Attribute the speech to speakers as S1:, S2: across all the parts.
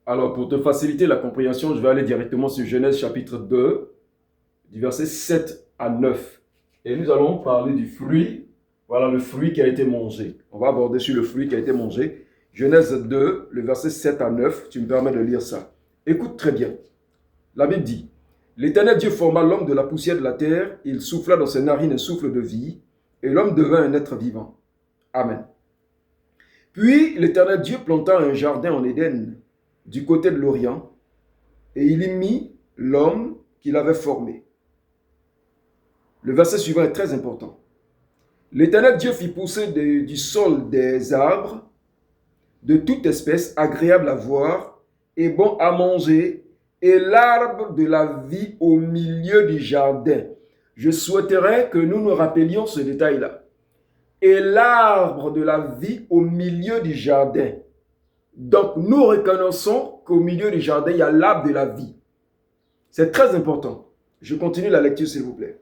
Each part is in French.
S1: Alors, pour te faciliter la compréhension, je vais aller directement sur Genèse chapitre 2, du verset 7 à 9. Et nous allons parler du fruit. Voilà le fruit qui a été mangé. On va aborder sur le fruit qui a été mangé. Genèse 2, le verset 7 à 9. Tu me permets de lire ça. Écoute très bien. La Bible dit: L'Éternel Dieu forma l'homme de la poussière de la terre. Il souffla dans ses narines un souffle de vie. Et l'homme devint un être vivant. Amen. Puis l'Éternel Dieu planta un jardin en Éden, du côté de l'Orient, et il y mit l'homme qu'il avait formé. Le verset suivant est très important. L'Éternel Dieu fit pousser du sol des arbres de toute espèce, agréables à voir et bons à manger, et l'arbre de la vie au milieu du jardin. Je souhaiterais que nous nous rappelions ce détail-là. Et l'arbre de la vie au milieu du jardin. Donc, nous reconnaissons qu'au milieu du jardin, il y a l'arbre de la vie. C'est très important. Je continue la lecture, s'il vous plaît.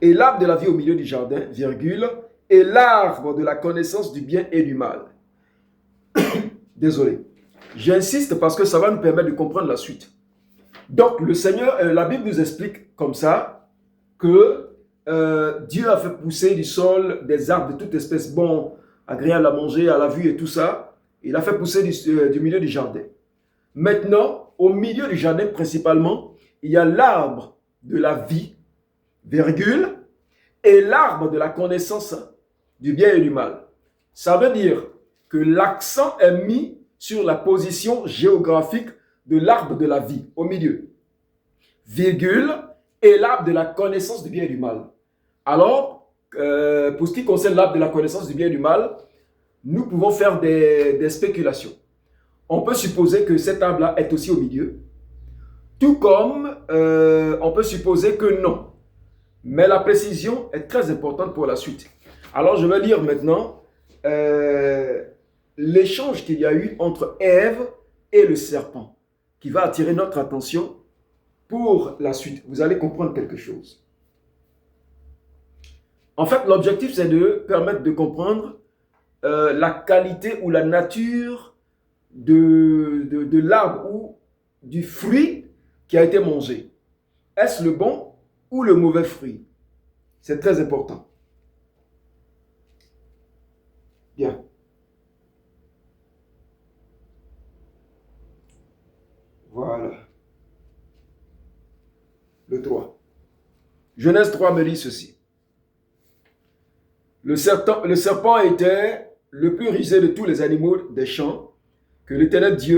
S1: Et l'arbre de la vie au milieu du jardin, virgule, et l'arbre de la connaissance du bien et du mal. Désolé. J'insiste parce que ça va nous permettre de comprendre la suite. Donc, le Seigneur, la Bible nous explique comme ça que Dieu a fait pousser du sol des arbres de toute espèce, bons, agréables à manger, à la vue et tout ça. Il a fait pousser du milieu du jardin. Maintenant, au milieu du jardin principalement, il y a l'arbre de la vie, virgule, et l'arbre de la connaissance du bien et du mal. Ça veut dire que l'accent est mis sur la position géographique de l'arbre de la vie, au milieu, virgule, et l'arbre de la connaissance du bien et du mal. Alors, pour ce qui concerne l'arbre de la connaissance du bien et du mal, nous pouvons faire des spéculations. On peut supposer que cet arbre-là est aussi au milieu, tout comme on peut supposer que non. Mais la précision est très importante pour la suite. Alors, je vais lire maintenant l'échange qu'il y a eu entre Ève et le serpent, qui va attirer notre attention pour la suite. Vous allez comprendre quelque chose. En fait, l'objectif, c'est de permettre de comprendre la qualité ou la nature de l'arbre ou du fruit qui a été mangé. Est-ce le bon ou le mauvais fruit? C'est très important. Bien. Voilà. Le 3. Genèse 3 me dit ceci. Le serpent était le plus rusé de tous les animaux des champs que l'Éternel Dieu